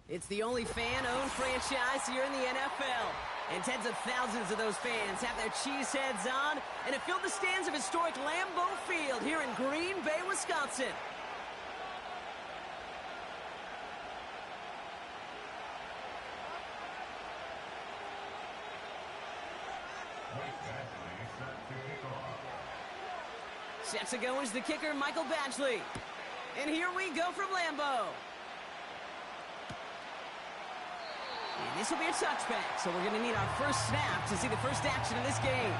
It's the only fan-owned franchise here in the NFL. And tens of thousands of those fans have their cheese heads on and have filled the stands of historic Lambeau Field here in Green Bay, Wisconsin. Set to go is the kicker, Michael Badgley. And here we go from Lambeau. And this will be a touchback, so we're going to need our first snap to see the first action of this game.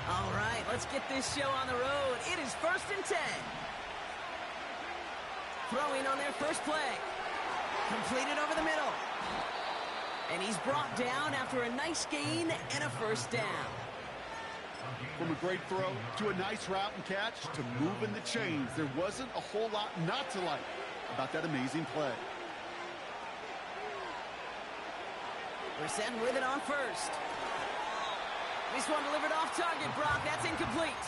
All right, let's get this show on the road. It is 1st and 10. Throwing on their first play. Completed over the middle. And he's brought down after a nice gain and a first down. From a great throw to a nice route and catch to moving the chains, there wasn't a whole lot not to like about that amazing play. Brissett with it on first. This one delivered off target, Brock. That's incomplete.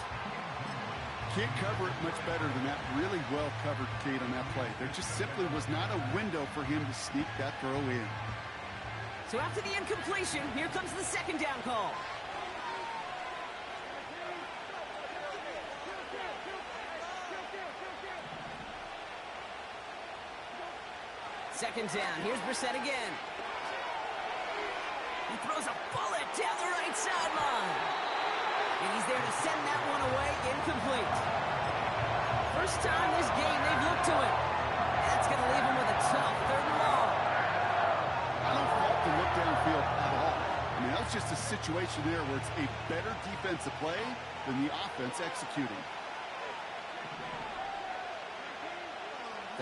Can't cover it much better than that. Really well covered, Kate, on that play. There just simply was not a window for him to sneak that throw in. So after the incompletion, here comes the second down call. Second down. Here's Brissett again. He throws a bullet down the right sideline. And he's there to send that one away, incomplete. First time this game they've looked to it. That's going to leave him with a tough 3rd and long. I don't fault the look downfield at all. I mean, that's just a situation there where it's a better defensive play than the offense executing.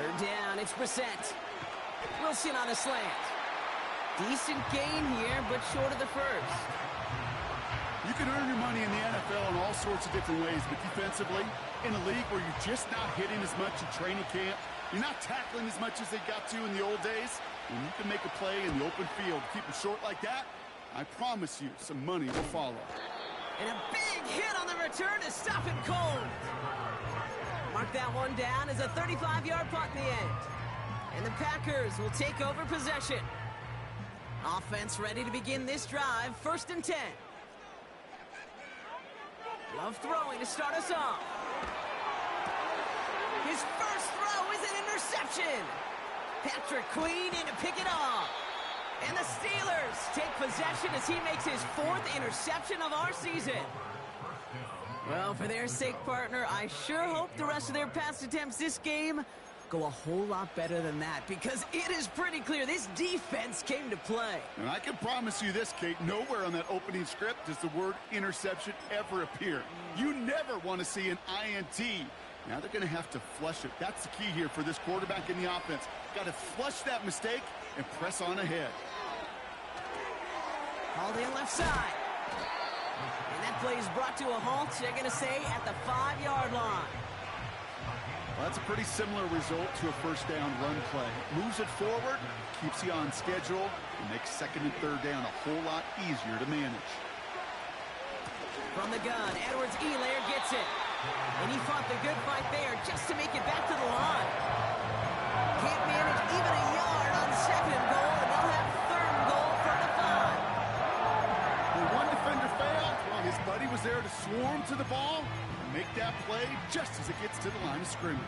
3rd down, it's Brissett. Wilson on a slant. Decent gain here, but short of the first. You can earn your money in the NFL in all sorts of different ways, but defensively, in a league where you're just not hitting as much in training camp, you're not tackling as much as they got to in the old days, when you can make a play in the open field, keep it short like that, I promise you some money will follow. And a big hit on the return to stop it cold. Mark that one down as a 35-yard punt in the end. And the Packers will take over possession. Offense ready to begin this drive, 1st and 10. Love throwing to start us off. His first throw is an interception. Patrick Queen in to pick it off. And the Steelers take possession as he makes his 4th interception of our season. Well, for their sake, partner, I sure hope the rest of their pass attempts this game go a whole lot better than that, because it is pretty clear this defense came to play. And I can promise you this, Kate, nowhere on that opening script does the word interception ever appear. You never want to see an INT. Now they're going to have to flush it. That's the key here for this quarterback in the offense. Got to flush that mistake and press on ahead. Hauled in left side. And that play is brought to a halt, they're going to say, at the 5-yard line. Well, that's a pretty similar result to a first down run play. Moves it forward, keeps you on schedule, and makes 2nd and 3rd down a whole lot easier to manage. From the gun, Edwards-Helaire gets it. And he fought the good fight there just to make it back to the line. Can't manage even a yard on 2nd and goal, and they'll have 3rd and goal from the 5. When one defender failed, well, his buddy was there to swarm to the ball and make that play just as it gets to the line of scrimmage.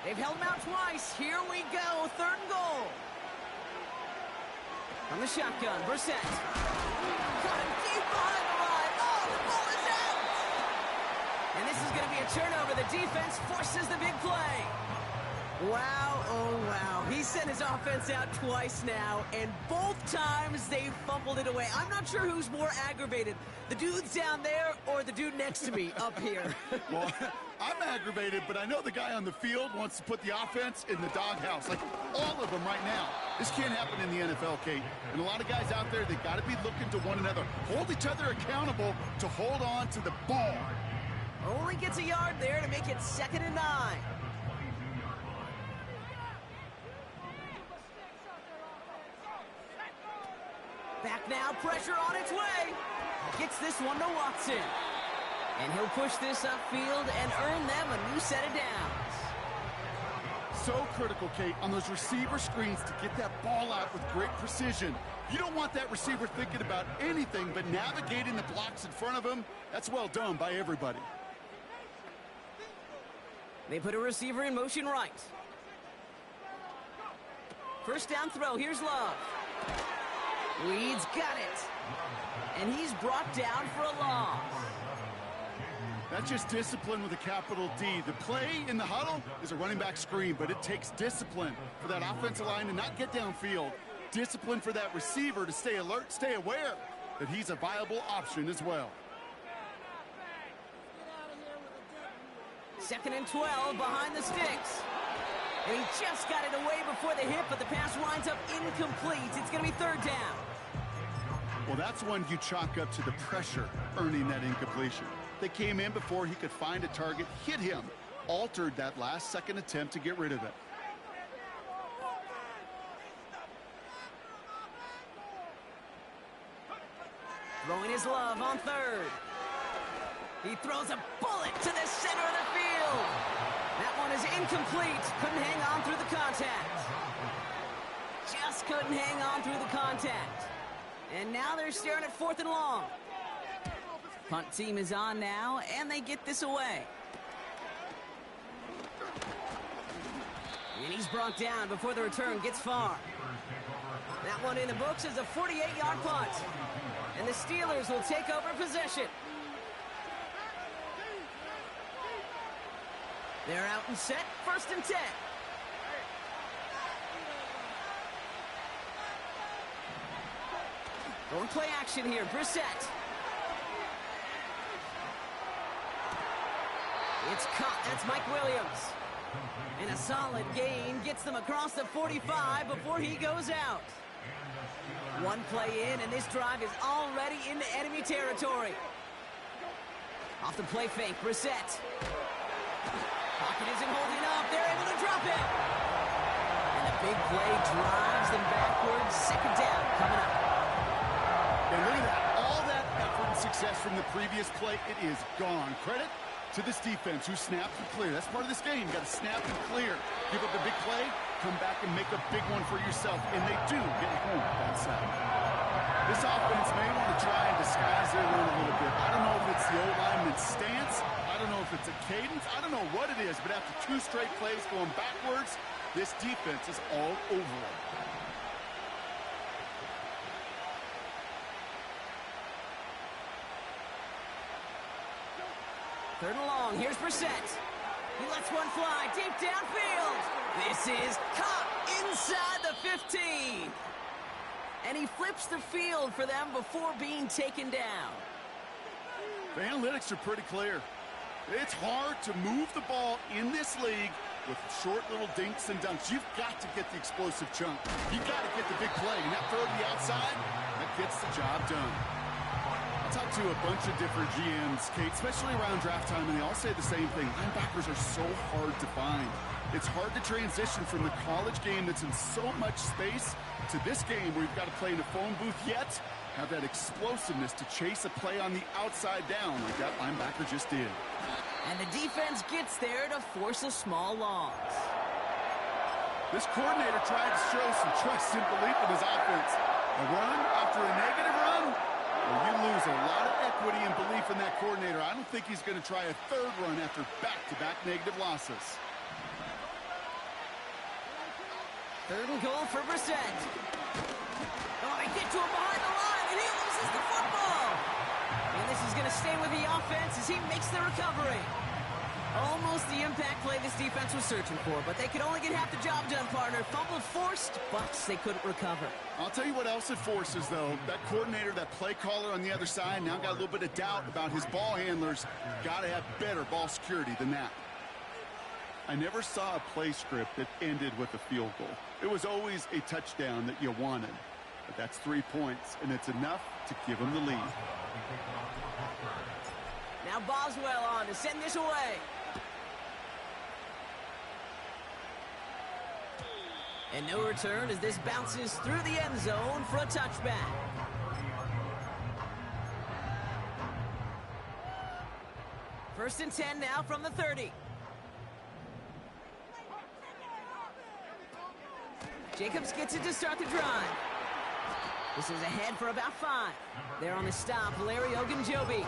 They've held him out twice. Here we go, 3rd and goal. On the shotgun, Brissett. Got him deep behind the line. Oh, the ball is out! And this is going to be a turnover. The defense forces the big play. Wow, oh wow. He sent his offense out twice now, and both times they fumbled it away. I'm not sure who's more aggravated, the dudes down there or the dude next to me up here. Well, I'm aggravated, but I know the guy on the field wants to put the offense in the doghouse, like all of them right now. This can't happen in the NFL, Kate. And a lot of guys out there, they got to be looking to one another, hold each other accountable to hold on to the ball. Only gets a yard there to make it 2nd and 9. Back now, pressure on its way. Gets this one to Watson. And he'll push this upfield and earn them a new set of downs. So critical, Kate, on those receiver screens to get that ball out with great precision. You don't want that receiver thinking about anything but navigating the blocks in front of him. That's well done by everybody. They put a receiver in motion right. First down throw, here's Love. Reed's got it. And he's brought down for a loss. That's just discipline with a capital D. The play in the huddle is a running back screen, but it takes discipline for that offensive line to not get downfield. Discipline for that receiver to stay alert, stay aware that he's a viable option as well. 2nd and 12 behind the sticks. And he just got it away before the hit, but the pass winds up incomplete. It's going to be 3rd down. Well, that's one you chalk up to the pressure earning that incompletion. They came in before he could find a target, hit him, altered that last second attempt to get rid of it. Throwing his Love on 3rd. He throws a bullet to the center of the field. That one is incomplete. Couldn't hang on through the contact. Just couldn't hang on through the contact. And now they're staring at 4th and long. Punt team is on now, and they get this away. And he's brought down before the return gets far. That one in the books is a 48-yard punt. And the Steelers will take over possession. They're out and set, 1st and 10. Going play action here, Brissett. It's caught, that's Mike Williams. And a solid gain gets them across the 45 before he goes out. One play in, and this drive is already into enemy territory. Off the play fake, Brissett. Pocket isn't holding up, they're able to drop it. And the big play drives them backwards, 2nd down coming up. And look at that, all that effort and success from the previous play, it is gone. Credit to this defense who snapped and clear. That's part of this game. You got to snap and clear. Give up a big play, come back and make a big one for yourself. And they do get home that side. This offense may want to try and disguise their run a little bit. I don't know if it's the old lineman's stance. I don't know if it's a cadence. I don't know what it is. But after 2 straight plays going backwards, this defense is all over it. Third and long, here's Brissett. He lets one fly deep downfield. This is caught inside the 15. And he flips the field for them before being taken down. The analytics are pretty clear. It's hard to move the ball in this league with short little dinks and dunks. You've got to get the explosive chunk. You've got to get the big play. And that throw to the outside, that gets the job done. I talked to a bunch of different GMs, Kate, especially around draft time, and they all say the same thing. Linebackers are so hard to find. It's hard to transition from the college game that's in so much space to this game where you've got to play in a phone booth, yet have that explosiveness to chase a play on the outside down like that linebacker just did. And the defense gets there to force a small loss. This coordinator tried to show some trust and belief in his offense. A run after a negative run? Well, you lose a lot of equity and belief in that coordinator. I don't think he's going to try a 3rd run after back-to-back negative losses. 3rd and goal for Brissett. Oh, they get to him behind the line, and he loses the football. And this is going to stay with the offense as he makes the recovery. Almost the impact play this defense was searching for, but they could only get half the job done, partner. Fumble forced, but they couldn't recover. I'll tell you what else it forces, though. That coordinator, that play caller on the other side, now got a little bit of doubt about his ball handlers. Got to have better ball security than that. I never saw a play script that ended with a field goal. It was always a touchdown that you wanted. But that's 3 points, and it's enough to give them the lead. Now Boswell on to send this away. And no return as this bounces through the end zone for a touchback. First and 10 now from the 30. Jacobs gets it to start the drive. This is ahead for about 5. There on the stop, Larry Ogunjobi.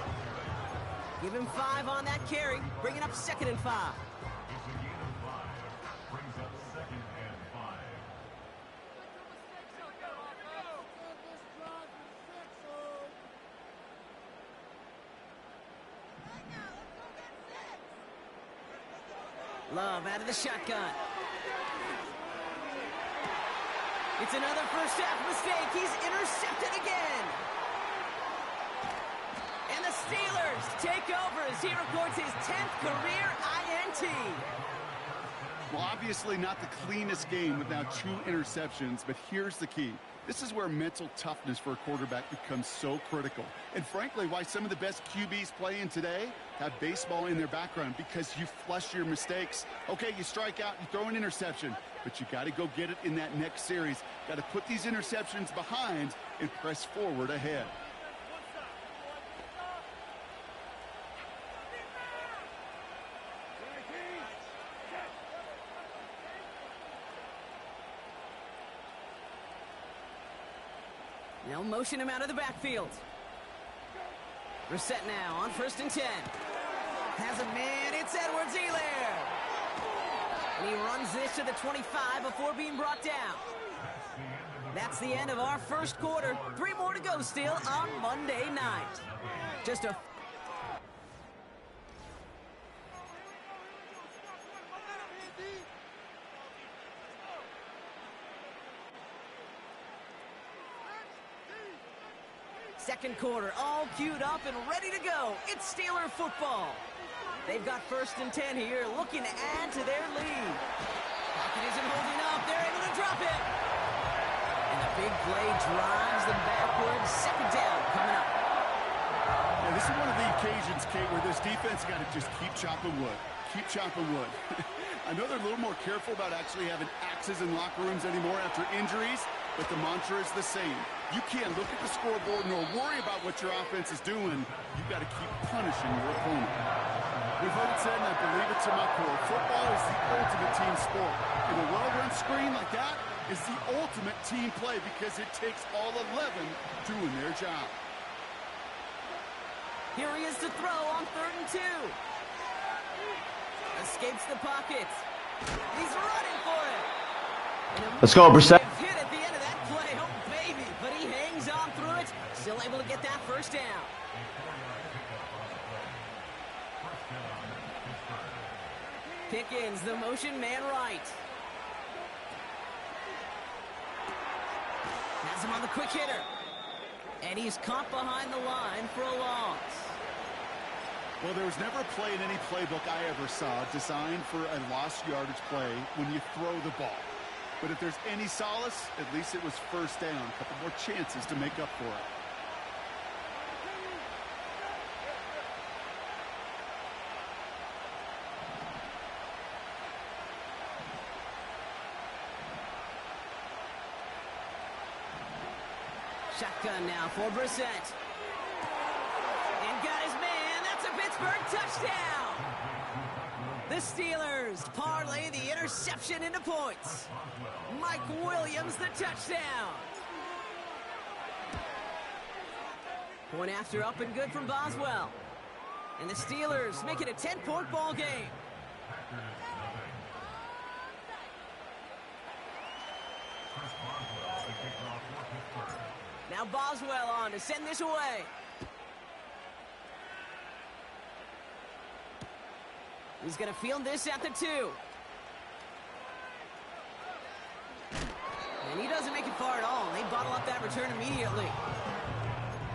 Give him 5 on that carry, bringing up 2nd and 5. Love out of the shotgun. It's another first half mistake. He's intercepted again. And the Steelers take over as he records his 10th career INT. Well, obviously not the cleanest game without 2 interceptions, but here's the key. This is where mental toughness for a quarterback becomes so critical. And frankly, why some of the best QBs playing today have baseball in their background, because you flush your mistakes. Okay, you strike out, you throw an interception, but you got to go get it in that next series. Got to put these interceptions behind and press forward ahead. They'll motion him out of the backfield. Reset now on 1st and 10. Has a man, it's Edwards-Helaire. And he runs this to the 25 before being brought down. That's the end of our first quarter. 3 more to go still on Monday night. Just a... Second quarter, all queued up and ready to go. It's Steeler football. They've got 1st and 10 here, looking to add to their lead. Pocket isn't holding up. They're able to drop it. And the big play drives them backwards. 2nd down coming up. Yeah, this is one of the occasions, Kate, where this defense got to just keep chopping wood. Keep chopping wood. I know they're a little more careful about actually having axes in locker rooms anymore after injuries, but the mantra is the same. You can't look at the scoreboard nor worry about what your offense is doing. You've got to keep punishing your opponent. We've heard it said, and I believe it to my core, football is the ultimate team sport. And a well-run screen like that is the ultimate team play because it takes all 11 doing their job. Here he is to throw on 3rd and 2. Escapes the pocket. He's running for it. Let's go, Brissett. Hit at the end of that play. Oh, baby. But he hangs on through it. Still able to get that 1st down. Pickens, the motion man right. Has him on the quick hitter. And he's caught behind the line for a loss. Well, there was never a play in any playbook I ever saw designed for a lost yardage play when you throw the ball. But if there's any solace, at least it was 1st down. A couple more chances to make up for it. Shotgun now for Brissett. And got his man. That's a Pittsburgh touchdown. The Steelers parlay the interception into points. Mike Williams, the touchdown. Point after up and good from Boswell. And the Steelers make it a 10-point ball game. Now Boswell on to send this away. He's going to field this at the 2. And he doesn't make it far at all. They bottle up that return immediately.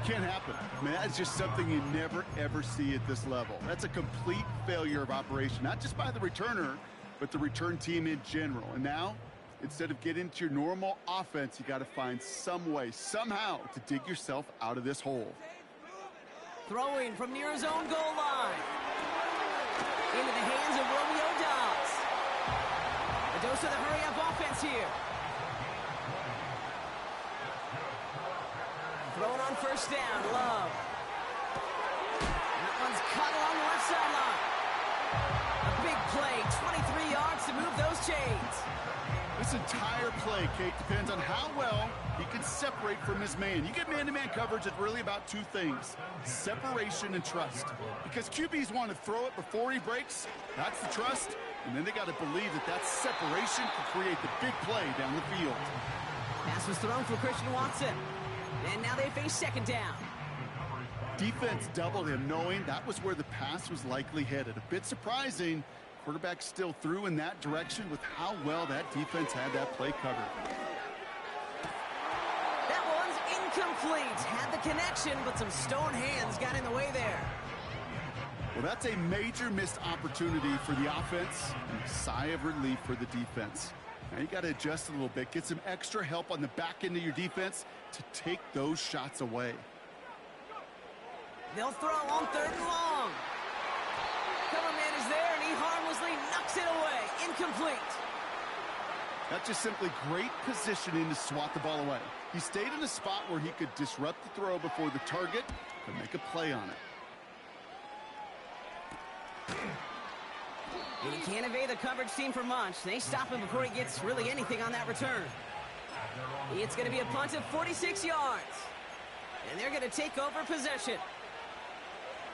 Can't happen. I mean, that's just something you never, ever see at this level. That's a complete failure of operation, not just by the returner, but the return team in general. And now, instead of getting into your normal offense, you got to find some way, somehow, to dig yourself out of this hole. Throwing from near his own goal line. Into the hands of Romeo Dobbs. A dose of the hurry-up offense here. Throwing on first down, Love. That one's caught along the left sideline. A big play, 23 yards to move those chains. This entire play, Kate, depends on how well he can separate from his man. You get man-to-man coverage, it's really about two things, separation and trust. Because QBs want to throw it before he breaks, that's the trust, and then they got to believe that that separation can create the big play down the field. Pass was thrown for Christian Watson. And now they face second down. Defense doubled him, knowing that was where the pass was likely headed. A bit surprising. Quarterback still threw in that direction with how well that defense had that play covered. That one's incomplete. Had the connection, but some stone hands got in the way there. Well, that's a major missed opportunity for the offense and a sigh of relief for the defense. Now you got to adjust a little bit, get some extra help on the back end of your defense to take those shots away. They'll throw on third and long. Cover man is there, and he harmlessly knocks it away. Incomplete. That's just simply great positioning to swat the ball away. He stayed in a spot where he could disrupt the throw before the target could make a play on it. And he can't evade the coverage team for much. They stop him before he gets really anything on that return. It's going to be a punt of 46 yards. And they're going to take over possession.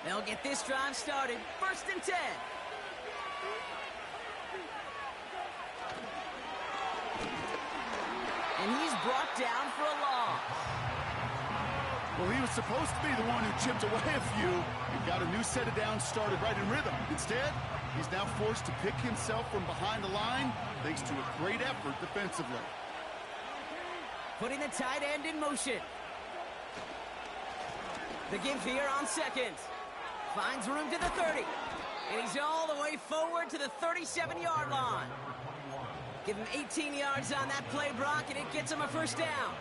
They'll get this drive started. 1st and 10. And he's brought down for a loss. Well, he was supposed to be the one who chipped away a few and got a new set of downs started right in rhythm. Instead, he's now forced to pick himself from behind the line thanks to a great effort defensively. Putting the tight end in motion. The give here on second. Finds room to the 30. And he's all the way forward to the 37-yard line. Give him 18 yards on that play, Brock, and it gets him a first down.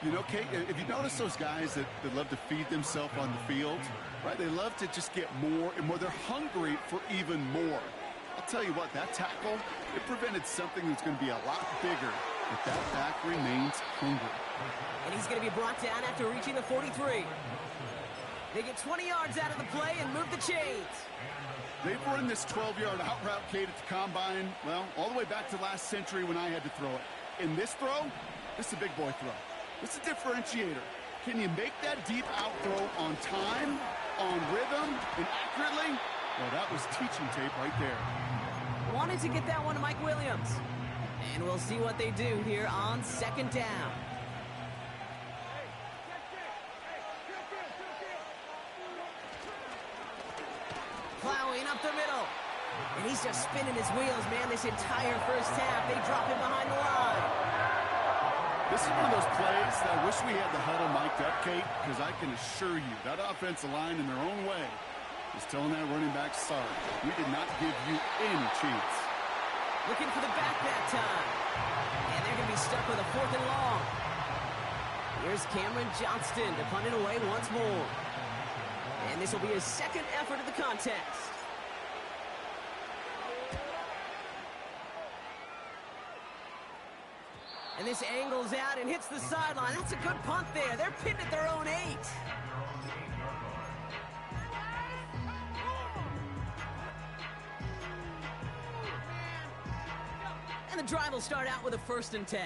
You know, Kate, if you notice those guys that love to feed themselves on the field, right? They love to just get more and more. They're hungry for even more. I'll tell you what, that tackle, it prevented something that's going to be a lot bigger, but that back remains hungry. And he's going to be brought down after reaching the 43. They get 20 yards out of the play and move the chains. They've run this 12-yard out route, Kate, at the combine, well, all the way back to last century when I had to throw it. In this throw, this is a big boy throw. It's a differentiator. Can you make that deep out throw on time, on rhythm, and accurately? Well, that was teaching tape right there. Wanted to get that one to Mike Williams. And we'll see what they do here on second down. Plowing up the middle. And he's just spinning his wheels, man, this entire first half. They drop him behind the line. This is one of those plays that I wish we had the huddle mic'd up, Kate, because I can assure you that offensive line in their own way is telling that running back, sorry, we did not give you any chance. Looking for the back that time. And they're going to be stuck with a 4th and long. Here's Cameron Johnston to punt it away once more. And this will be his second effort of the contest. And this angles out and hits the sideline. That's a good punt there. They're pinned at their own 8. And the drive will start out with a 1st and 10.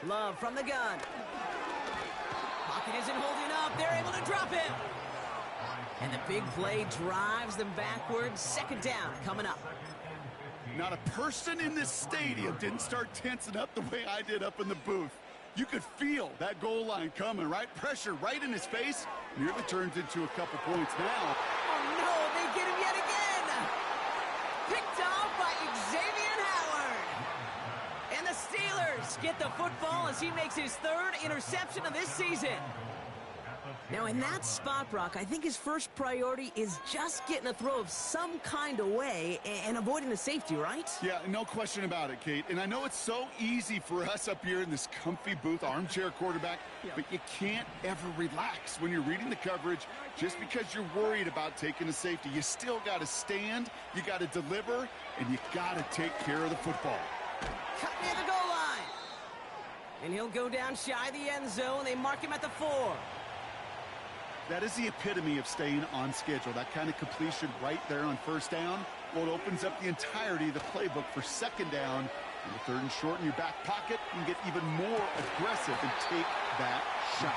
Love from the gun. Pocket isn't holding up. They're able to drop him. And the big play drives them backwards. Second down coming up. Not a person in this stadium didn't start tensing up the way I did up in the booth. You could feel that goal line coming, right? Pressure right in his face. Nearly turns into a couple points now. Oh, no, they get him yet again. Picked off by Xavier Howard. And the Steelers get the football as he makes his third interception of this season. Now, in that spot, Brock, I think his first priority is just getting a throw of some kind of way and avoiding the safety, right? Yeah, no question about it, Kate. And I know it's so easy for us up here in this comfy booth, armchair quarterback, but you can't ever relax when you're reading the coverage just because you're worried about taking a safety. You still got to stand, you got to deliver, and you got to take care of the football. Cut near the goal line. And he'll go down shy of the end zone. They mark him at the 4. That is the epitome of staying on schedule. That kind of completion right there on first down. Well, it opens up the entirety of the playbook for second down. And the third and short in your back pocket, you can get even more aggressive and take that shot.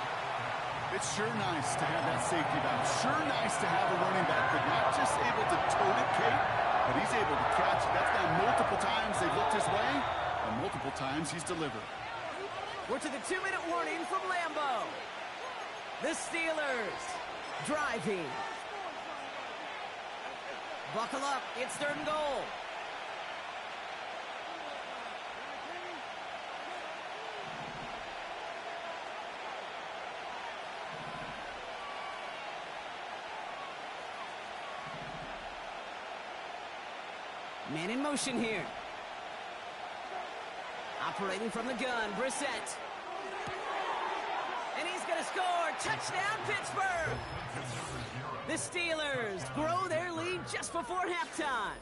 It's sure nice to have that safety valve. Sure nice to have a running back, but not just able to tote it, Kate, but he's able to catch it. That's now multiple times they've looked his way, and multiple times he's delivered. We're to the 2-minute warning from Lambeau. The Steelers driving. Buckle up. It's third and goal. Man in motion here. Operating from the gun, Brissett. And he's going to score. Touchdown, Pittsburgh. The Steelers grow their lead just before halftime.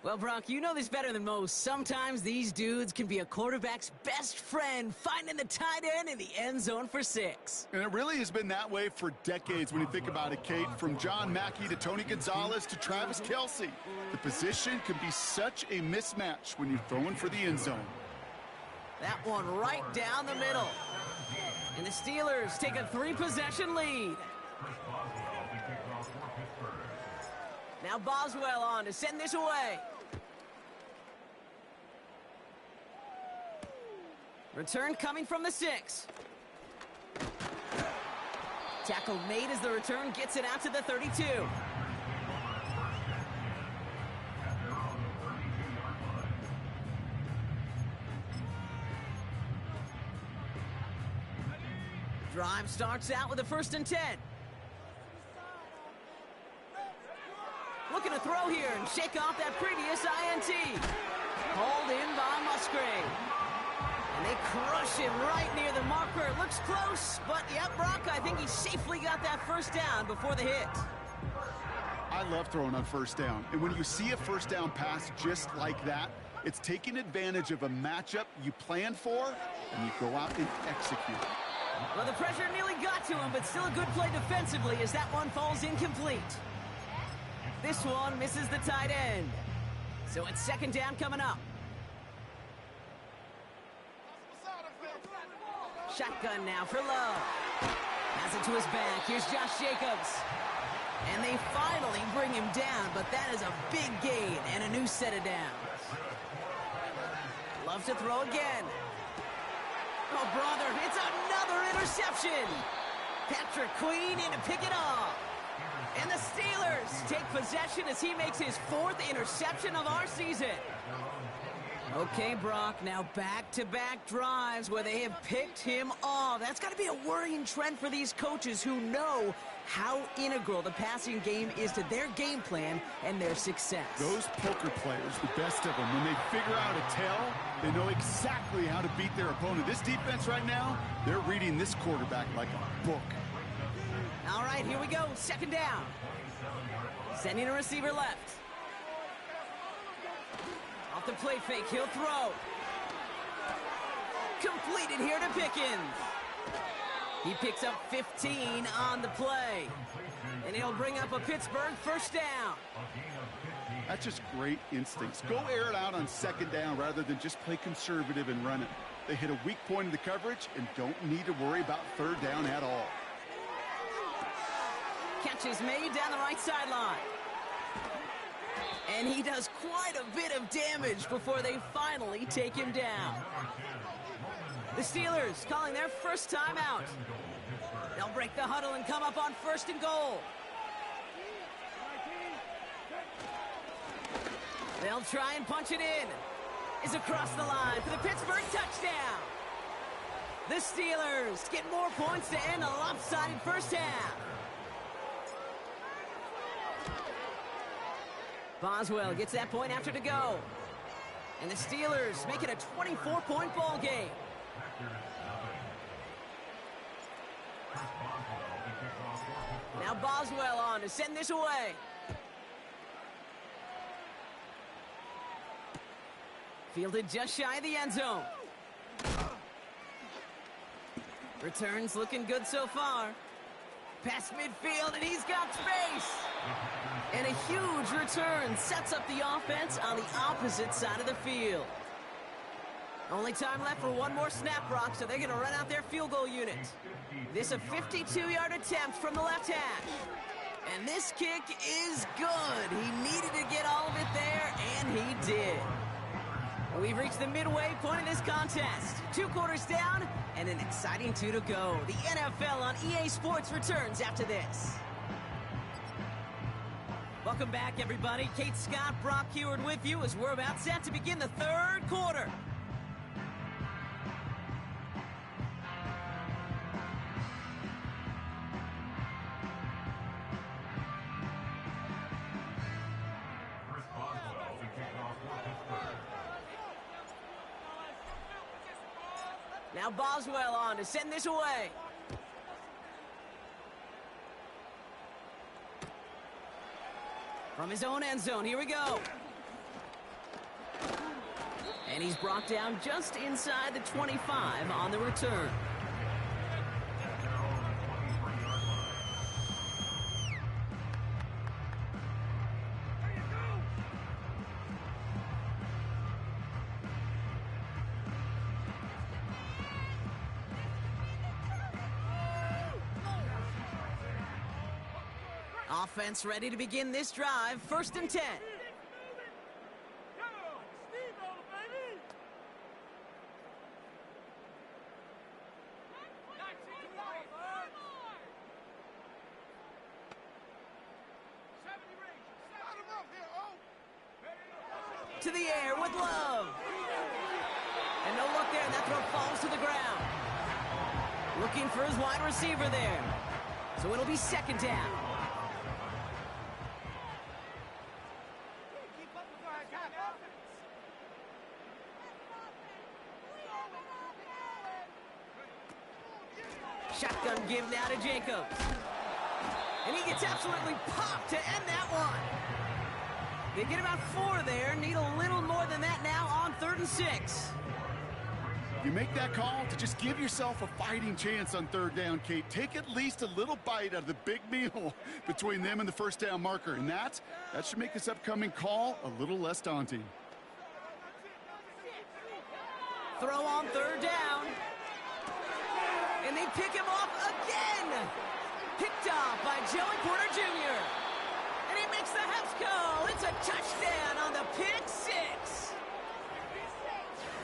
Well, Brock, you know this better than most. Sometimes these dudes can be a quarterback's best friend, finding the tight end in the end zone for 6. And it really has been that way for decades when you think about it, Kate. From John Mackey to Tony Gonzalez to Travis Kelce. The position can be such a mismatch when you're throwing for the end zone. That one right down the middle. And the Steelers take a 3-possession lead. Now Boswell on to send this away. Return coming from the 6. Tackle made as the return gets it out to the 32. Drive starts out with a 1st and 10. Looking to throw here and shake off that previous INT. Called in by Musgrave. And they crush him right near the marker. It looks close, but yep, Brock, I think he safely got that first down before the hit. I love throwing on first down. And when you see a first down pass just like that, it's taking advantage of a matchup you planned for, and you go out and execute. Well, the pressure nearly got to him, but still a good play defensively as that one falls incomplete. This one misses the tight end. So it's second down coming up. Shotgun now for Love. Pass it to his back. Here's Josh Jacobs. And they finally bring him down, but that is a big gain and a new set of downs. Love to throw again. Oh, brother, it's another interception. Patrick Queen in to pick it off. And the Steelers take possession as he makes his 4th interception of our season. Okay, Brock, now back-to-back drives where they have picked him off. That's got to be a worrying trend for these coaches who know how integral the passing game is to their game plan and their success. Those poker players, the best of them, when they figure out a tell, they know exactly how to beat their opponent. This defense right now, they're reading this quarterback like a book. All right, here we go. Second down. Sending a receiver left. Off the play fake, he'll throw. Completed here to Pickens. He picks up 15 on the play. And he'll bring up a Pittsburgh first down. That's just great instincts. Go air it out on second down rather than just play conservative and run it. They hit a weak point in the coverage and don't need to worry about third down at all. Catch is made down the right sideline. And he does quite a bit of damage before they finally take him down. The Steelers calling their first timeout. They'll break the huddle and come up on 1st and goal. They'll try and punch it in. Is across the line for the Pittsburgh touchdown. The Steelers get more points to end a lopsided first half. Boswell gets that point after to go. And the Steelers make it a 24-point ball game. Now Boswell on to send this away. Fielded just shy of the end zone. Returns looking good so far. Past midfield, and he's got space. And a huge return sets up the offense on the opposite side of the field. Only time left for one more snap, Brock, so they're going to run out their field goal unit. This a 52-yard attempt from the left hash. And this kick is good. He needed to get all of it there, and he did. We've reached the midway point of this contest. 2 quarters down, and an exciting 2 to go. The NFL on EA Sports returns after this. Welcome back, everybody. Kate Scott, Brock Heward with you as we're about set to begin the 3rd quarter. Now Boswell on to send this away. From his own end zone, here we go. And he's brought down just inside the 25 on the return. Offense ready to begin this drive. 1st and 10. To the air with Love. And no look there, and that throw falls to the ground. Looking for his wide receiver there. So it'll be 2nd down. Shotgun give now to Jacobs. And he gets absolutely popped to end that one. They get about 4 there. Need a little more than that now on 3rd and 6. You make that call to just give yourself a fighting chance on 3rd down, Kate. Take at least a little bite out of the big meal between them and the 1st down marker. And that should make this upcoming call a little less daunting. Throw on 3rd down. And they pick him off again. Picked off by Joey Porter Jr. And he makes the house call. It's a touchdown on the pick 6.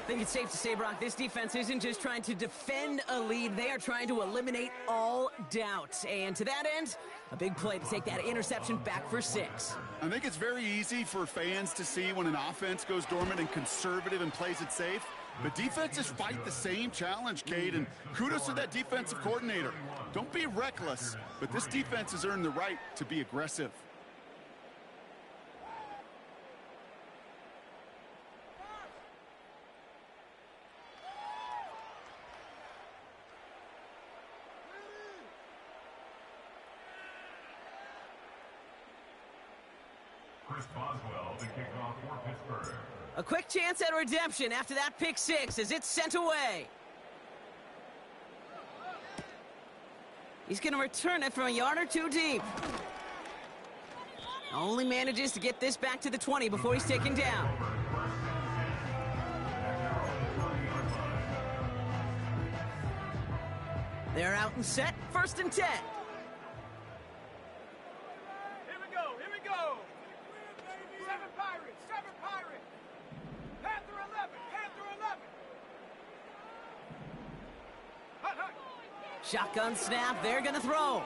I think it's safe to say, Brock, this defense isn't just trying to defend a lead. They are trying to eliminate all doubt. And to that end, a big play to take that interception back for 6. I think it's very easy for fans to see when an offense goes dormant and conservative and plays it safe. But defenses fight the same challenge, Cade, and kudos to that defensive coordinator. Don't be reckless, but this defense has earned the right to be aggressive. Boswell to kick off for Pittsburgh. A quick chance at redemption after that pick 6 as it's sent away. He's going to return it from a yard or 2 deep. Only manages to get this back to the 20 before he's taken down. They're out and set. 1st and 10. Shotgun snap, they're gonna throw.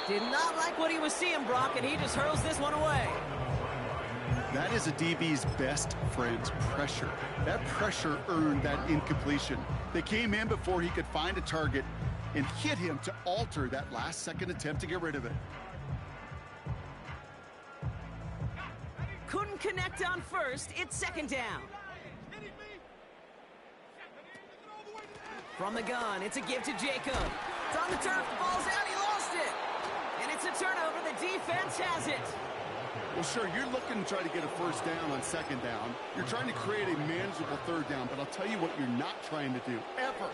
Did not like what he was seeing, Brock, and he just hurls this one away. That is a DB's best friend, pressure. That pressure earned that incompletion. They came in before he could find a target and hit him to alter that last-second attempt to get rid of it. Couldn't connect on first. It's second down. From the gun, it's a give to Jacob. It's on the turf, the ball's out, he lost it. And it's a turnover, the defense has it. Well, sure, you're looking to try to get a first down on second down. You're trying to create a manageable third down, but I'll tell you what you're not trying to do, ever,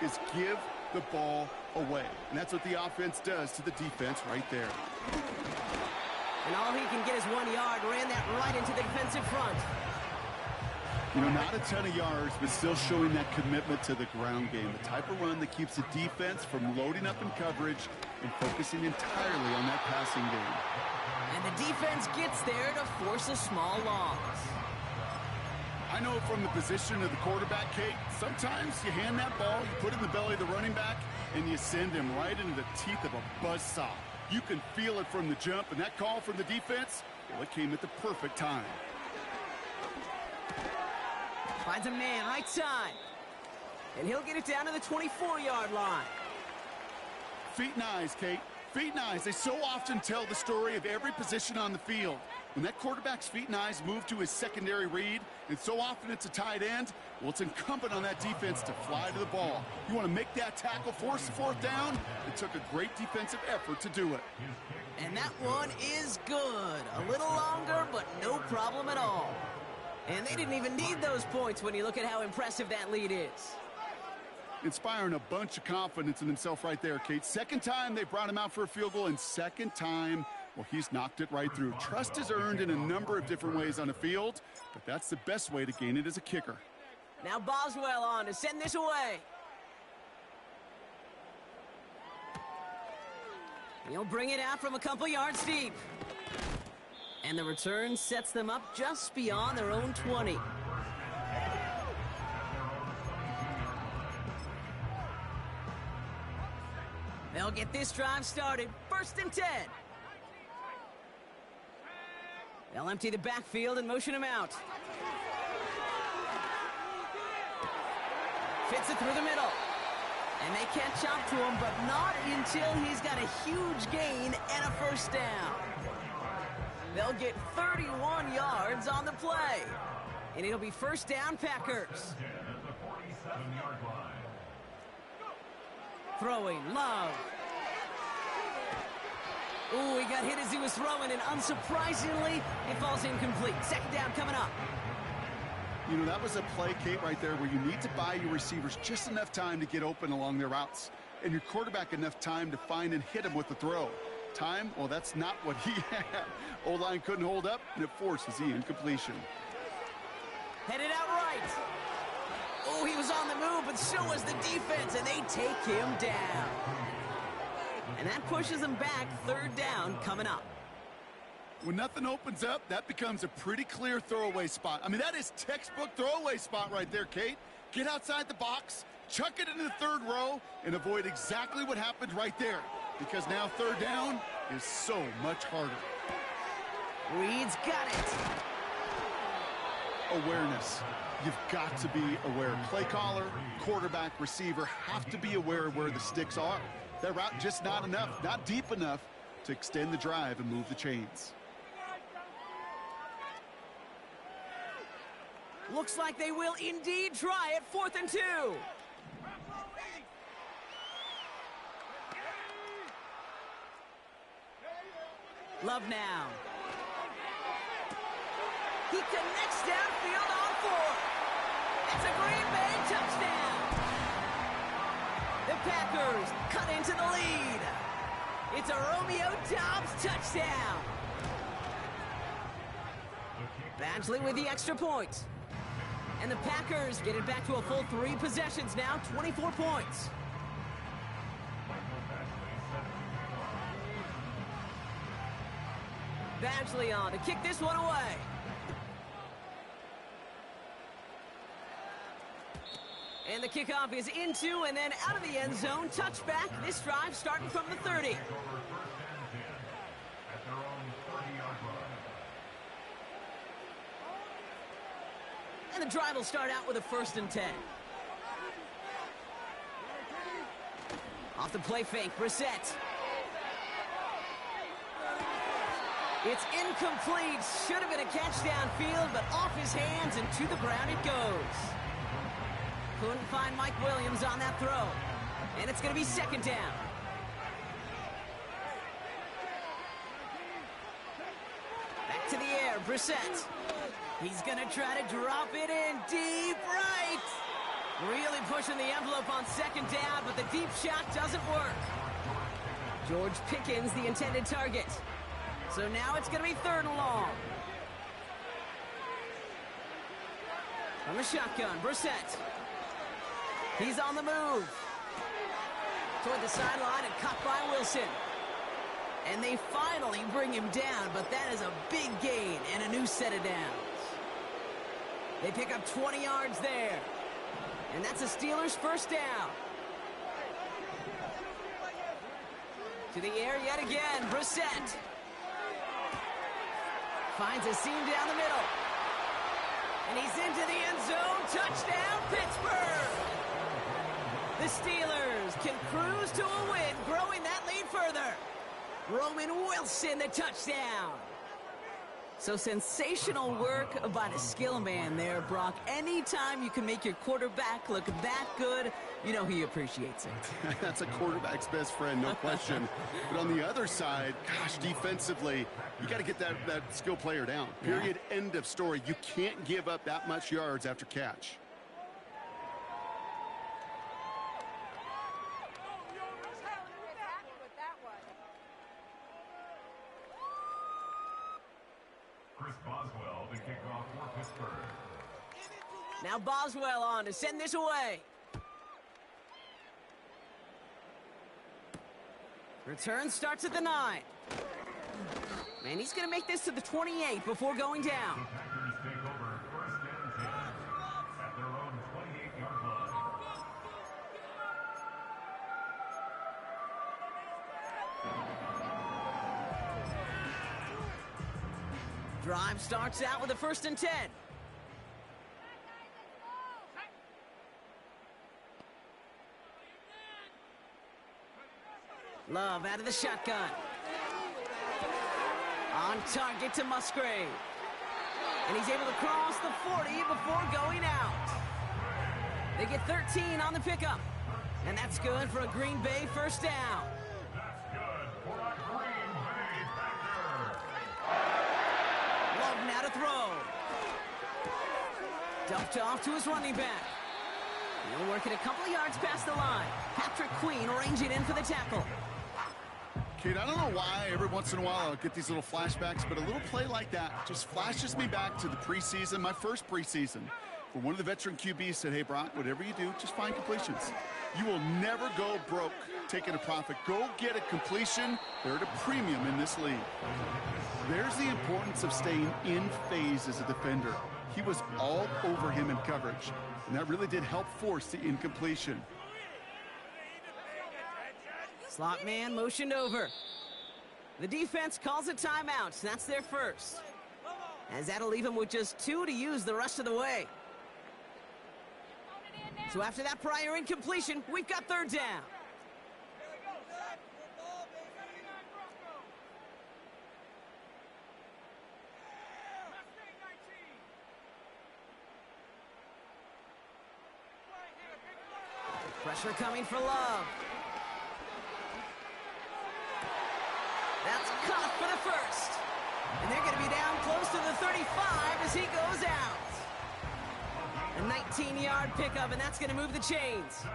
is give the ball away. And that's what the offense does to the defense right there. And all he can get is 1 yard, ran that right into the defensive front. You know, not a ton of yards, but still showing that commitment to the ground game. The type of run that keeps the defense from loading up in coverage and focusing entirely on that passing game. And the defense gets there to force a small loss. I know from the position of the quarterback, Kate, sometimes you hand that ball, you put it in the belly of the running back, and you send him right into the teeth of a buzzsaw. You can feel it from the jump, and that call from the defense, well, it came at the perfect time. Finds a man right side. And he'll get it down to the 24-yard line. Feet and eyes, Kate. Feet and eyes. They so often tell the story of every position on the field. When that quarterback's feet and eyes move to his secondary read, and so often it's a tight end, well, it's incumbent on that defense to fly to the ball. You want to make that tackle, force the fourth down? It took a great defensive effort to do it. And that one is good. A little longer, but no problem at all. And they didn't even need those points when you look at how impressive that lead is. Inspiring a bunch of confidence in himself right there, Kate. Second time they brought him out for a field goal, and second time, well, he's knocked it right through. Trust is earned in a number of different ways on the field, but that's the best way to gain it as a kicker. Now Boswell on to send this away. He'll bring it out from a couple yards deep. And the return sets them up just beyond their own 20. They'll get this drive started. 1st and 10. They'll empty the backfield and motion him out. Fits it through the middle. And they catch up to him, but not until he's got a huge gain and a first down. They'll get 31 yards on the play. And it'll be first down, Packers. Throwing, Love. Ooh, he got hit as he was throwing, and unsurprisingly, it falls incomplete. Second down coming up. You know, that was a play, Kate, right there where you need to buy your receivers just enough time to get open along their routes, and your quarterback enough time to find and hit him with the throw. Time, well, that's not what he had. O-line couldn't hold up, and it forces the incompletion. Headed out right. Oh, he was on the move, but so was the defense, and they take him down. And that pushes them back. 3rd down coming up. When nothing opens up, that becomes a pretty clear throwaway spot. I mean, that is textbook throwaway spot right there, Kate. Get outside the box, chuck it into the 3rd row, and avoid exactly what happened right there. Because now 3rd down is so much harder. Reed's got it. Awareness. You've got to be aware. Play caller, quarterback, receiver have to be aware of where the sticks are. That route just not enough, not deep enough to extend the drive and move the chains. Looks like they will indeed try it. 4th and 2. Love now. He connects downfield on 4. It's a Green Bay touchdown. The Packers cut into the lead. It's a Romeo Doubs touchdown. Badgley with the extra point. And the Packers get it back to a full 3 possessions now, 24 points. Badgley on to kick this one away. And the the kickoff is into and then out of the end zone. Touchback. This drive starting from the 30. Over 1st and 10 at their own 30-yard line. And the drive will start out with a 1st and 10. Off the play fake, Brissett. It's incomplete. Should have been a catch downfield, but off his hands and to the ground it goes. Couldn't find Mike Williams on that throw. And it's going to be 2nd down. Back to the air, Brissett. He's going to try to drop it in deep right. Really pushing the envelope on 2nd down, but the deep shot doesn't work. George Pickens, the intended target. So now it's going to be 3rd and long. From the shotgun, Brissett. He's on the move. Toward the sideline and caught by Wilson. And they finally bring him down, but that is a big gain and a new set of downs. They pick up 20 yards there. And that's a Steelers 1st down. To the air yet again, Brissett. Finds a seam down the middle. And he's into the end zone. Touchdown, Pittsburgh! The Steelers can cruise to a win, growing that lead further. Roman Wilson, the touchdown. So sensational work by the skill man there, Brock. Anytime you can make your quarterback look that good, you know he appreciates it. That's a quarterback's best friend, no question. But on the other side, gosh, defensively, you got to get that skill player down. Period, end of story. You can't give up that much yards after catch. Chris Boswell to kick off for Pittsburgh. Now Boswell on to send this away. Return starts at the 9. And he's going to make this to the 28 before going down. The Packers take over 1st and 10 at their own 28-yard line. Drive starts out with a 1st and 10. Love out of the shotgun. On target to Musgrave. And he's able to cross the 40 before going out. They get 13 on the pickup. And that's good for a Green Bay 1st down. That's good for a Green Bay Packer. Love now to throw. Dumped off to his running back. He'll work it a couple of yards past the line. Patrick Queen arranging in for the tackle. Kate, I don't know why every once in a while I'll get these little flashbacks, but a little play like that just flashes me back to the preseason, my first preseason, where one of the veteran QBs said, hey, Brock, whatever you do, just find completions. You will never go broke taking a profit. Go get a completion. They're at a premium in this league. There's the importance of staying in phase as a defender. He was all over him in coverage, and that really did help force the incompletion. Slot man motioned over. The defense calls a timeout. That's their first. As that'll leave him with just 2 to use the rest of the way. So after that prior incompletion, we've got 3rd down. Pressure coming for Love. That's caught for the 1st. And they're going to be down close to the 35 as he goes out. A 19-yard pickup, and that's going to move the chains.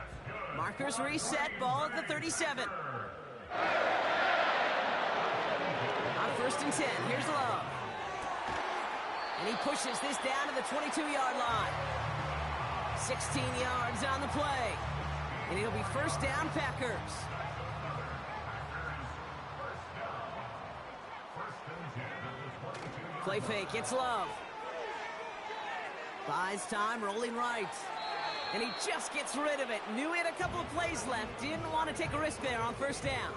Markers reset, ball at the 37. On 1st and 10, here's Love. And he pushes this down to the 22-yard line. 16 yards on the play. And it'll be 1st down, Packers. Play fake, it's Love. Buys time, rolling right. And he just gets rid of it. Knew he had a couple of plays left. Didn't want to take a risk there on first down.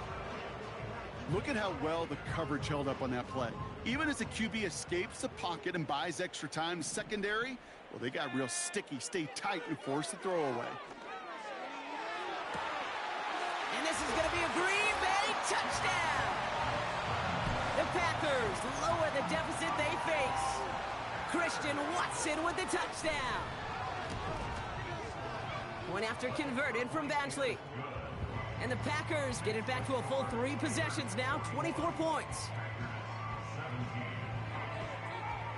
Look at how well the coverage held up on that play. Even as the QB escapes the pocket and buys extra time, secondary, well, they got real sticky, stay tight, and force the throw away. And this is going to be a Green Bay touchdown. The Packers lower the deficit they face. Christian Watson with the touchdown. Point after converted from Badgley. And the Packers get it back to a full 3 possessions now, 24 points.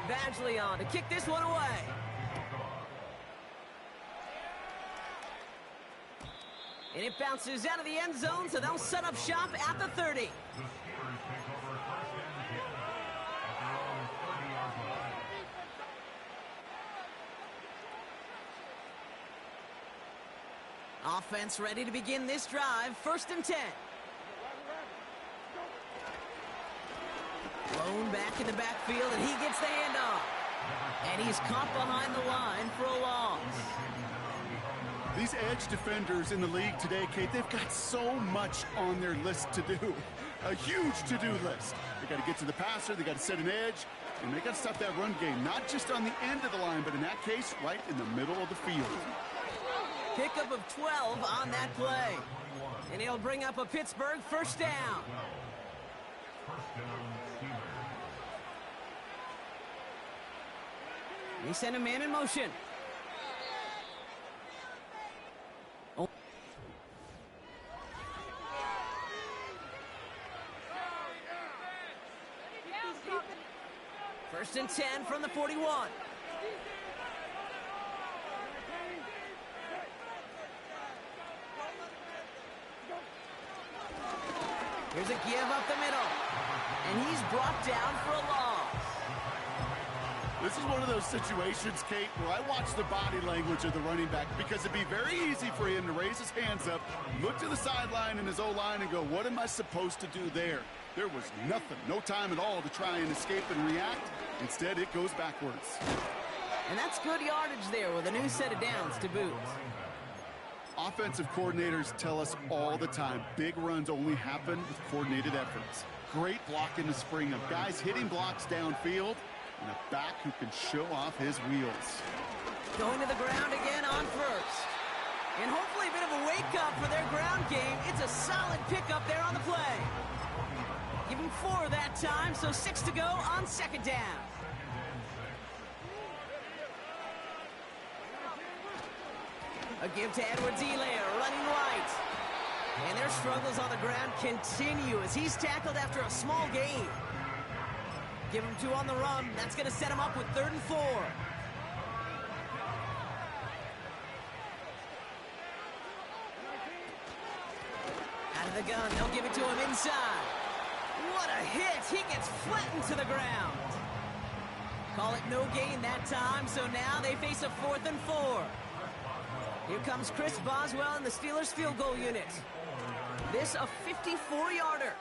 Badgley on to kick this one away. And it bounces out of the end zone, so they'll set up shop at the 30. Offense ready to begin this drive. 1st and 10. Blown back in the backfield, and he gets the handoff. And he's caught behind the line for a loss. These edge defenders in the league today, Kate, they've got so much on their list to do. A huge to-do list. They got to get to the passer, they got to set an edge, and they got to stop that run game, not just on the end of the line, but in that case, right in the middle of the field. Pickup of 12 on that play. And he'll bring up a Pittsburgh 1st down. He sent a man in motion. Oh. 1st and 10 from the 41. Here's a give up the middle. And he's brought down for a loss. This is one of those situations, Kate, where I watch the body language of the running back because it'd be very easy for him to raise his hands up, look to the sideline in his O-line and go, what am I supposed to do there? There was nothing, no time at all to try and escape and react. Instead, it goes backwards. And that's good yardage there with a new set of downs to boot. Offensive coordinators tell us all the time, big runs only happen with coordinated efforts. Great block in the spring of guys hitting blocks downfield and a back who can show off his wheels. Going to the ground again on 1st. And hopefully a bit of a wake-up for their ground game. It's a solid pickup there on the play. Give him 4 that time, so 6 to go on 2nd down. A give to Edwards-Helaire, running right. And their struggles on the ground continue as he's tackled after a small gain. Give him 2 on the run. That's going to set him up with 3rd and 4. Out of the gun, they'll give it to him inside. What a hit! He gets flattened to the ground. Call it no gain that time, so now they face a 4th and 4. Here comes Chris Boswell in the Steelers field goal unit. This a 54-yarder.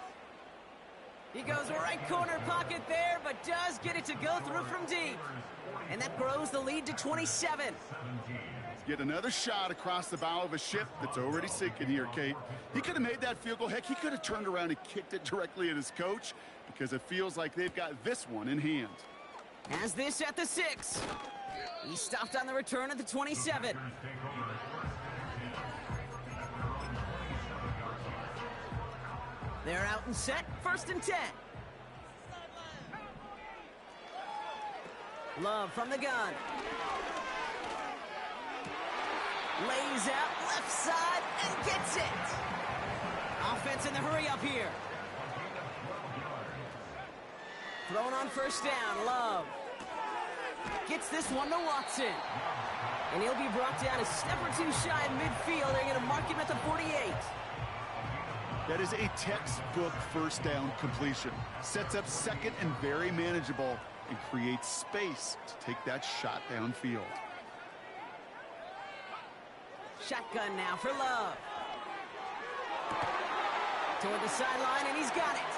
He goes right corner pocket there, but does get it to go through from deep. And that grows the lead to 27. Get another shot across the bow of a ship that's already sinking here, Kate. He could have made that field goal. Heck, he could have turned around and kicked it directly at his coach because it feels like they've got this one in hand. Has this at the 6. He stopped on the return at the 27. They're out and set. 1st and 10. Love from the gun. Lays out left side and gets it. Offense in the hurry up here. Thrown on 1st down. Love gets this one to Watson. And he'll be brought down a step or 2 shy in midfield. They're going to mark him at the 48. That is a textbook 1st down completion. Sets up 2nd and very manageable and creates space to take that shot downfield. Shotgun now for Love. Toward the sideline, and he's got it.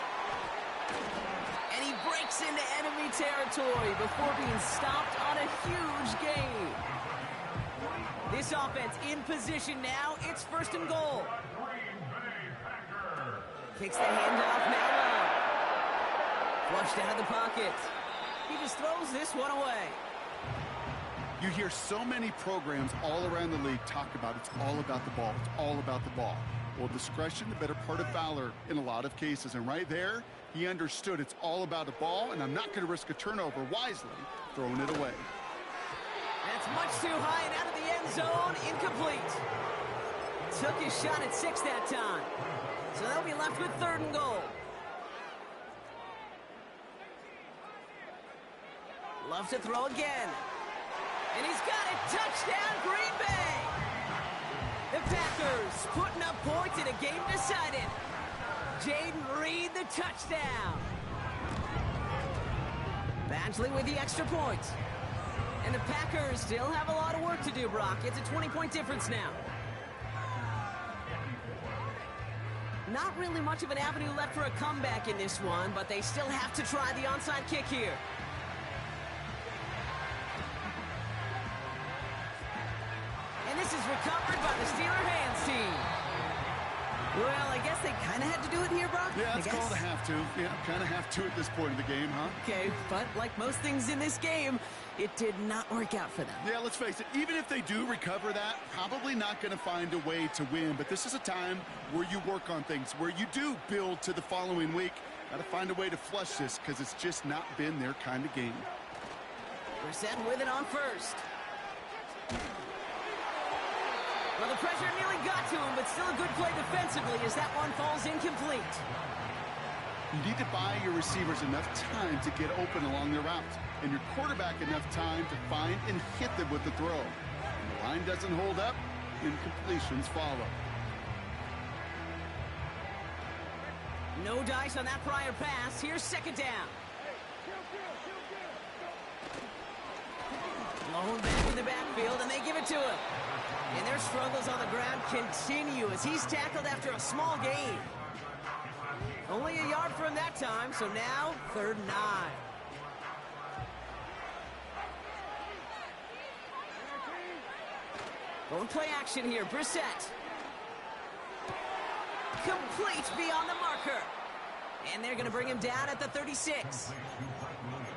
And he breaks into enemy territory before being stopped on a huge gain. This offense in position now. It's 1st and goal. Kicks the handoff now low. Flushed out of the pocket. He just throws this one away. You hear so many programs all around the league talk about it's all about the ball. It's all about the ball. Well, discretion, the better part of valor in a lot of cases. And right there, he understood it's all about the ball, and I'm not going to risk a turnover, wisely throwing it away. That's much too high and out of the end zone. Incomplete. Took his shot at 6 that time. So they'll be left with 3rd and goal. Loves to throw again. And he's got it. Touchdown, Green Bay. The Packers putting up points in a game decided. Jaden Reed, the touchdown. Badgley with the extra point. And the Packers still have a lot of work to do, Brock. It's a 20-point difference now. Not really much of an avenue left for a comeback in this one, but they still have to try the onside kick here. And this is recovered by the Steeler hands team. Well, I guess they kind of had to do it here, Brock. Yeah, it's called a have to. Yeah, kind of have to at this point in the game, huh? Okay, but like most things in this game, it did not work out for them. Yeah, let's face it, even if they do recover that, probably not going to find a way to win. But this is a time where you work on things, where you do build to the following week. Got to find a way to flush this because it's just not been their kind of game. Brissett with it on 1st. Well, the pressure nearly got to him, but still a good play defensively as that one falls incomplete. You need to buy your receivers enough time to get open along their routes, and your quarterback enough time to find and hit them with the throw. When the line doesn't hold up, incompletions follow. No dice on that prior pass. Here's 2nd down. Blown back in the backfield, and they give it to him. And their struggles on the ground continue as he's tackled after a small gain. Only a yard for him that time, so now 3rd and 9. Going play action here, Brissett. Complete beyond the marker. And they're going to bring him down at the 36.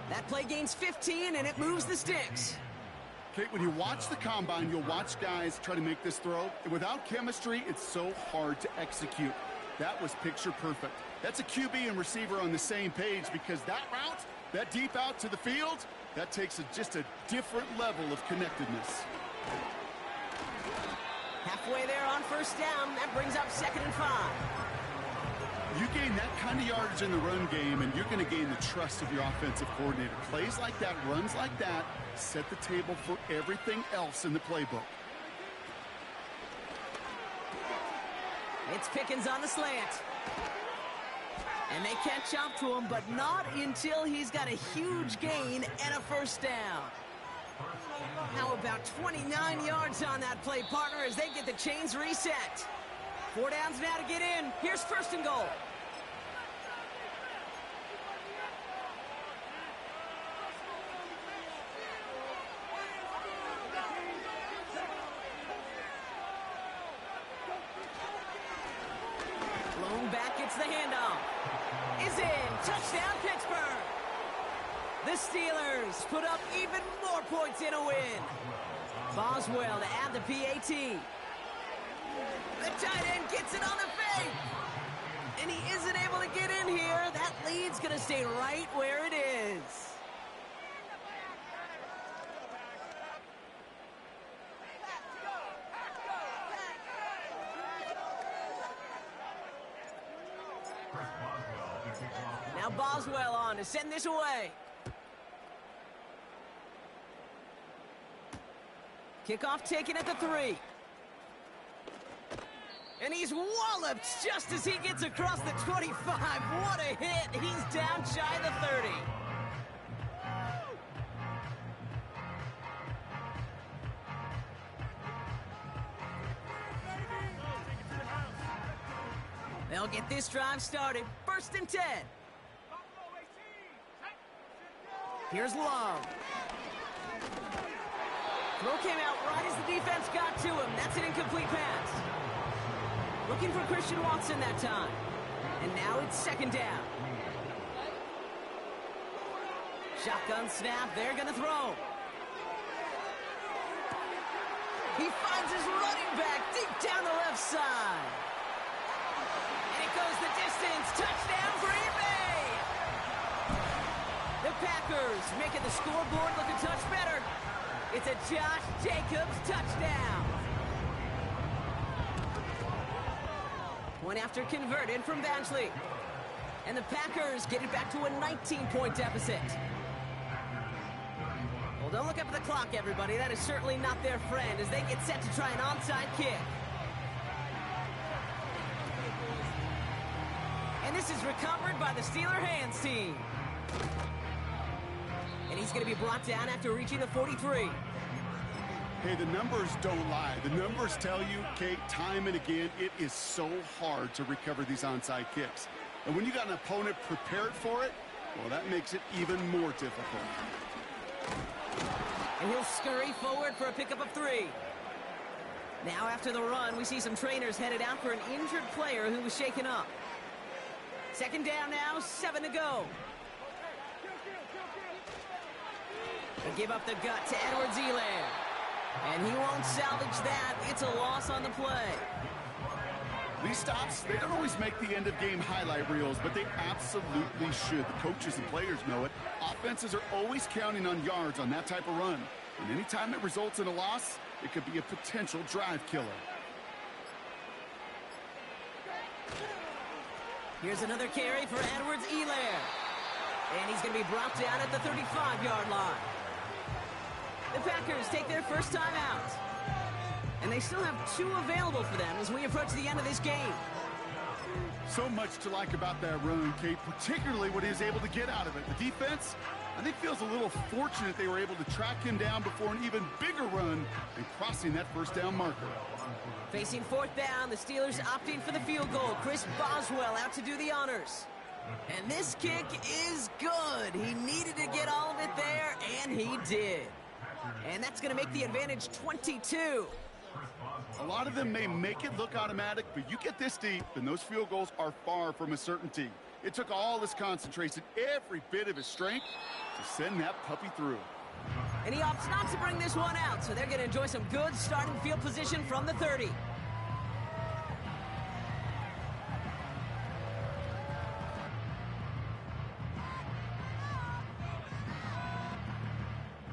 That play gains 15, and it moves the sticks. Okay, when you watch the combine, you'll watch guys try to make this throw. And without chemistry, it's so hard to execute. That was picture perfect. That's a QB and receiver on the same page because that route, that deep out to the field, that takes just a different level of connectedness. Halfway there on 1st down. That brings up 2nd and 5. You gain that kind of yardage in the run game, and you're going to gain the trust of your offensive coordinator. Plays like that, runs like that, set the table for everything else in the playbook. It's Pickens on the slant. And they catch up to him, but not until he's got a huge gain and a 1st down. How about 29 yards on that play, partner, as they get the chains reset. 4 downs now to get in. Here's 1st and goal. Blown back, gets the handoff. Is in. Touchdown, Pittsburgh. The Steelers put up even more points in a win. Boswell to add the PAT. The tight end gets it on the fake. And he isn't able to get in here. That lead's going to stay right where it is. Now Boswell on to send this away. Kickoff taken at the 3. And he's walloped just as he gets across the 25. What a hit. He's down shy of the 30. They'll get this drive started. 1st and 10. Here's Long. Throw came out right as the defense got to him. That's an incomplete pass. Looking for Christian Watson that time. And now it's second down. Shotgun snap. They're going to throw. He finds his running back deep down the left side. And it goes the distance. Touchdown, Green Bay! The Packers making the scoreboard look a touch better. It's a Josh Jacobs touchdown. Point after converted from Badgley. And the Packers get it back to a 19-point deficit. Well, don't look up at the clock, everybody. That is certainly not their friend as they get set to try an onside kick. And this is recovered by the Steeler hands team. And he's going to be brought down after reaching the 43. Hey, the numbers don't lie. The numbers tell you, Kate, time and again, it is so hard to recover these onside kicks. And when you got an opponent prepared for it, well, that makes it even more difficult. And he'll scurry forward for a pickup of 3. Now after the run, we see some trainers headed out for an injured player who was shaken up. Second down now, 7 to go. They give up the gut to Edwards-Helaire. And he won't salvage that. It's a loss on the play. These stops, they don't always make the end-of-game highlight reels, but they absolutely should. The coaches and players know it. Offenses are always counting on yards on that type of run. And anytime it results in a loss, it could be a potential drive killer. Here's another carry for Edwards-Helaire. And he's going to be brought down at the 35-yard line. The Packers take their first time out. And they still have 2 available for them as we approach the end of this game. So much to like about that run, Kate, particularly what he was able to get out of it. The defense, I think, feels a little fortunate they were able to track him down before an even bigger run and crossing that first down marker. Facing fourth down, the Steelers opting for the field goal. Chris Boswell out to do the honors. And this kick is good. He needed to get all of it there, and he did. And that's going to make the advantage 22. A lot of them may make it look automatic, but you get this deep, and those field goals are far from a certainty. It took all his concentration, every bit of his strength, to send that puppy through. And he opts not to bring this one out, so they're going to enjoy some good starting field position from the 30.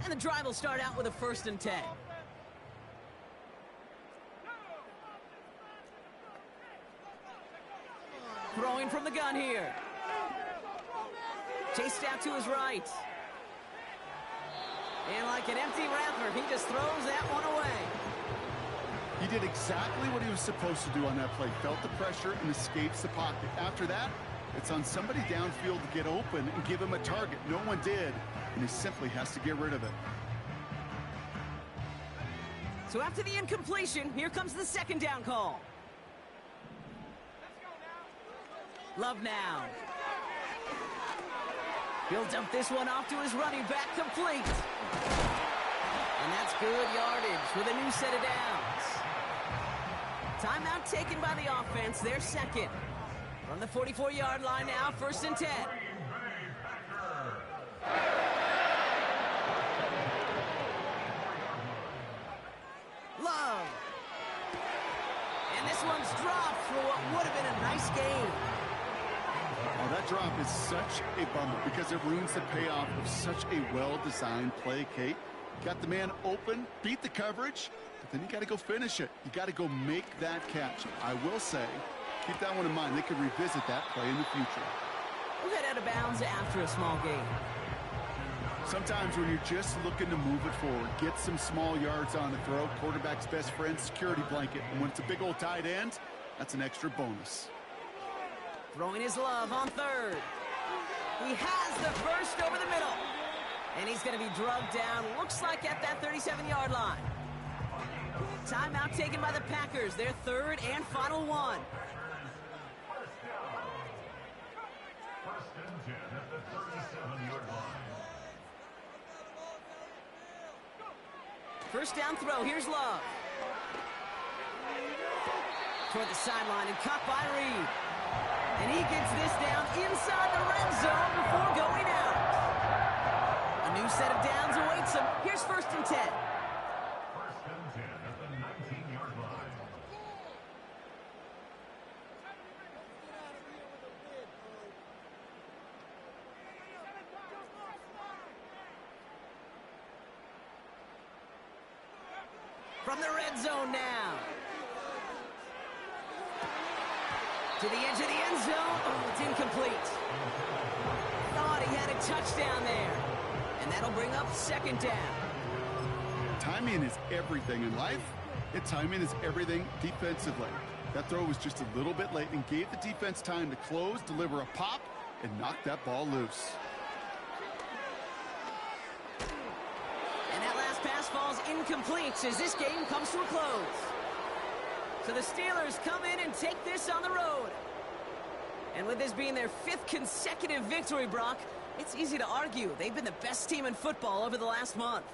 And the drive will start out with a 1st and 10. Throwing from the gun here. Chased out to his right. And like an empty wrapper, he just throws that one away. He did exactly what he was supposed to do on that play. Felt the pressure and escapes the pocket. After that, it's on somebody downfield to get open and give him a target. No one did, and he simply has to get rid of it. So after the incompletion, here comes the 2nd down call. Love now. He'll dump this one off to his running back, complete. And that's good yardage with a new set of downs. Timeout taken by the offense, their 2nd. From the 44-yard line now, 1st and 10. Love. And this one's dropped for what would have been a nice game. Oh, that drop is such a bummer because it ruins the payoff of such a well-designed play, Kate. Got the man open, beat the coverage, but then you got to go finish it. You got to go make that catch. I will say, keep that one in mind. They could revisit that play in the future. We'll head out of bounds after a small gain. Sometimes when you're just looking to move it forward, get some small yards on the throw, quarterback's best friend, security blanket. And when it's a big old tight end, that's an extra bonus. Throwing his Love on 3rd. He has the first over the middle. And he's going to be drugged down, looks like at that 37-yard line. Timeout taken by the Packers, their 3rd and final one. First and 10 at the 37-yard line. First down throw. Here's Love. Toward the sideline and caught by Reed. And he gets this down inside the red zone before going out. A new set of downs awaits him. Here's 1st and 10. First and 10 at the 19-yard line. From the red zone now. To the edge of the end zone. Oh, it's incomplete. Thought he had a touchdown there. And that'll bring up 2nd down. Timing is everything in life, and timing is everything defensively. That throw was just a little bit late and gave the defense time to close, deliver a pop, and knock that ball loose. And that last pass falls incomplete as this game comes to a close. So the Steelers come in and take this on the road. And with this being their 5th consecutive victory, Brock, it's easy to argue they've been the best team in football over the last month.